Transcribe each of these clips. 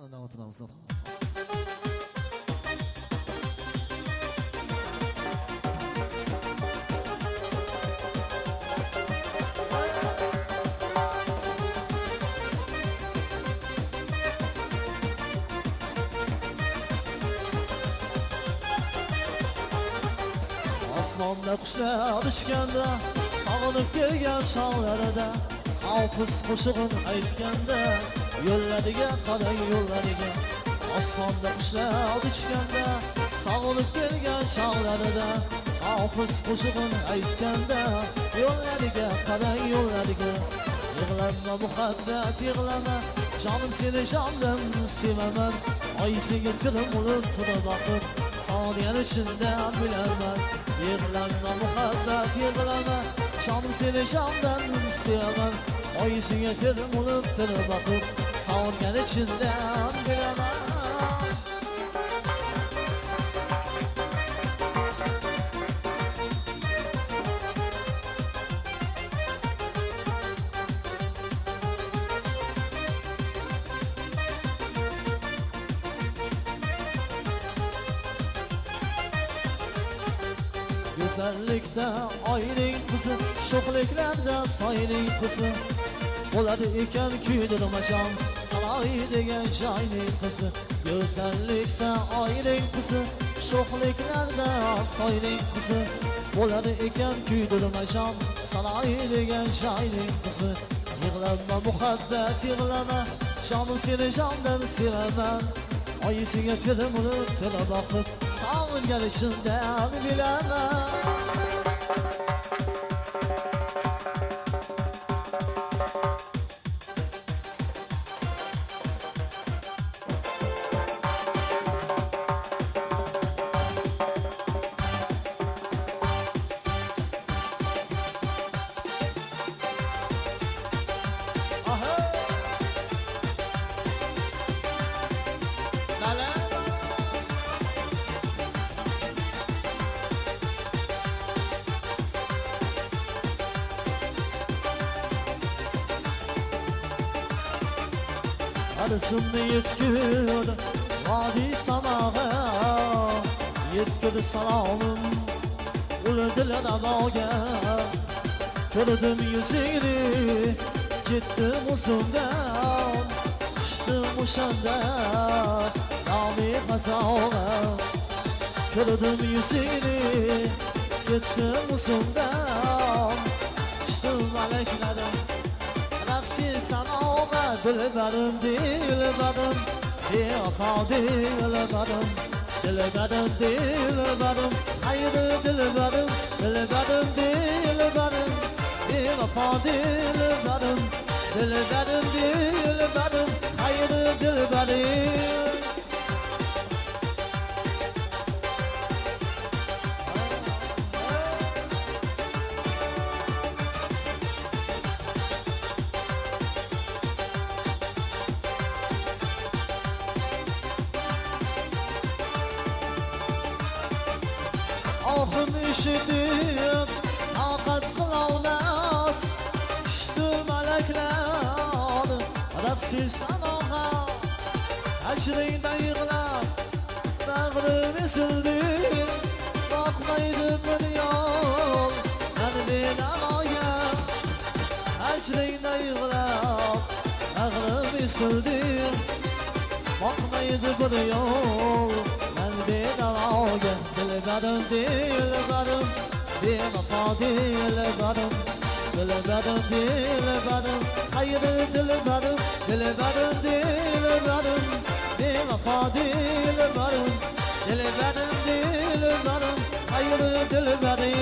Ana oturamiz. Osmonda qushlar uchganda, sog'inib kelgan shohlarida, hofiz qo'shig'in aytganda, yo'llariga qarang yo'llariga. Osmonda qushlar uchganda, sog'inib kelgan shohlarida, hofiz qo'shig'in aytganda, yo'llariga qarang yo'llariga. Yig'lama muhabbat yig'lama, jonim seni jondan sevaman. Oy senga tirim bo'lib turib boqib, soniyalar ichida bilaman. Yig'lama muhabbat yig'lama, jonim seni jondan sevaman. Oy senga tirim bo'lib turib boqib, soniyalar ichida bilaman. Güzellikte ayning qizi, sho'xliklarda soyning qizi, bo'ladi ekan kuydirmasham saroy degan joyning qizi. Güzellikte ayning qizi, sho'xliklarda soyning qizi, bo'ladi ekan kuydirmasham saroy degan joyning qizi. Yig'lama muhabbat yig'lama, jonim seni jondan sevaman. Oyisiga tilim bo'lib tila boqib, sog'ingan ichimdan bilaman. Arasında yetkir vadi samağa, yetkir salamım ulardilar amoga. Ko'rdim yuzingni, ketdim o'zimdan, tushdim o'shanda nomi qazoga. Ko'rdim yuzingni, ketdim o'zimdan, tushdim malaklarim raqsi sanoga. Dilbarim dilbarim, bevafo dilbarim, dilbarim dilbarim, hayri dilbarim, dilbarim dilbarim, bevafo dilbarim, dilbarim dilbarim, hayri dilbarim. Ohim eshitib, taqat qilolmas, tushdi malaklar raqsi sanoga. Ajringda yig'lab, bag'rim ezildi, boqmaydi bir yo'l men amoga. Ajringda yig'lab, bag'rim ezildi, boqmaydi bir yo'l men amoga. Dilbarim dilbarim, bevafo dilbarim, dilbarim dilbarim, hayri dilbarim, dilbarim dilbarim, bevafo dilbarim, dilbarim dilbarim, hayri dilbarim.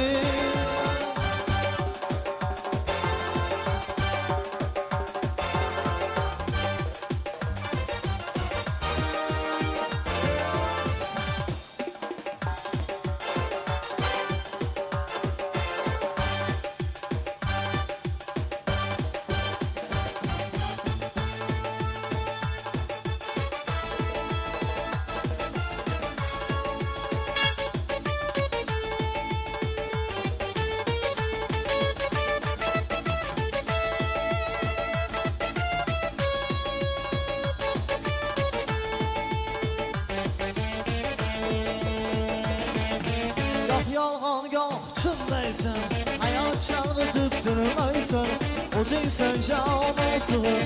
o'zingsan jonim sug'ur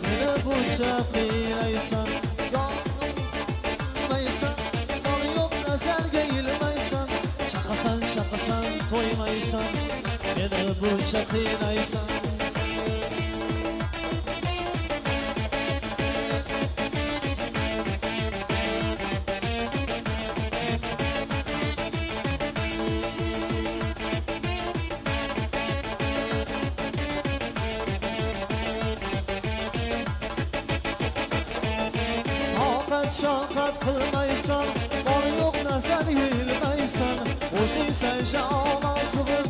meni buncha qiynaysan yolg'izmaysan moli yo'q nazarga ilmaysan chaqasan chaqasan to'ymaysan meni buncha qiynaysan şokat qilmaysan moli yo'q nazar yilmaysan o'zingsan jonon sug'ur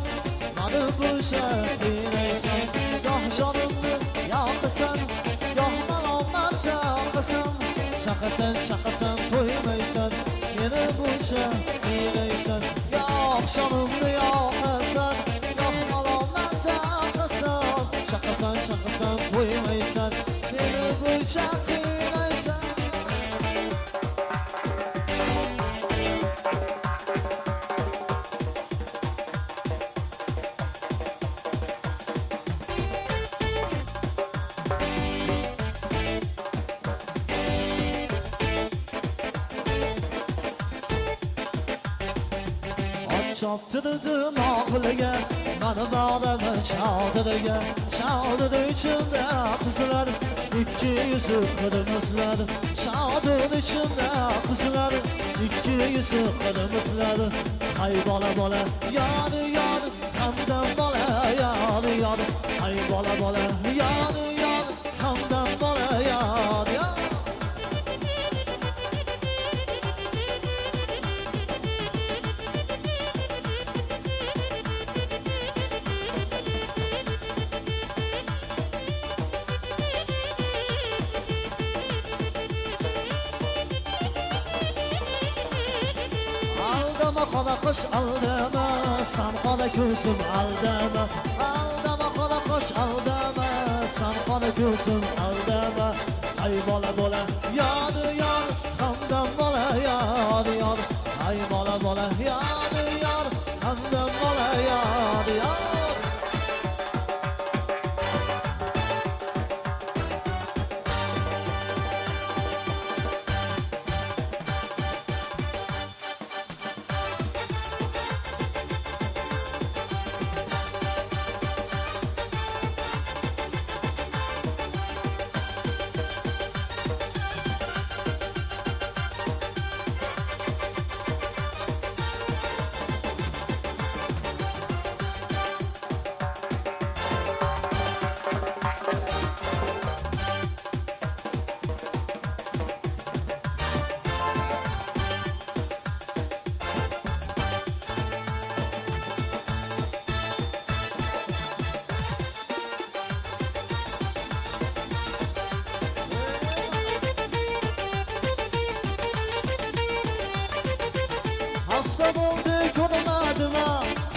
mani buncha qiynaysan goh jonimni yoqasan goh malomat taqasan chaqasan chaqasan to'ymaysan meni buncha qiynaysan goh jonimni yoqasan goh malomat taqasan chaqasan chaqasan to'ymaysan meni buncha qiynaysan chopdi dedim aqliga mani bag'dama chodiriga chodiri ichimda qizlar ikki yuzi qirmizlar chodiri ichimda qizlar ikki yuzi qirmizlar hay bola bola yodi yodi hamdam bola yodi yodi hay bola bola yodi yodi hamdam bola yodi yodi qora qo'sh aldama san qora ko'zim aldama aldama qora qo'sh aldama san qora ko'zim aldama ay bola bola yodi yodi hamdam bola yodi yodi ay bola bola yodi yodi hamdam bola yodi yodi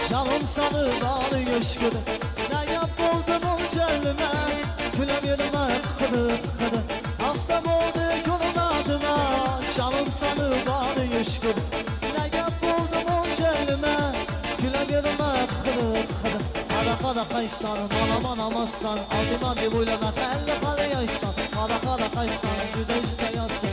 Canım sana bağlı geçkidi Ne yap oldu moncellime Gülebilme kıdı kıdı Hafta oldu konumadıma Canım sana bağlı geçkidi Ne yap oldu moncellime Gülebilme kıdı kıdı Kara kara kaysan Bana bana mazsan Adıma bir buylama Kelle kara yaşsan Kara kara kaysan Cüde cüde yazsan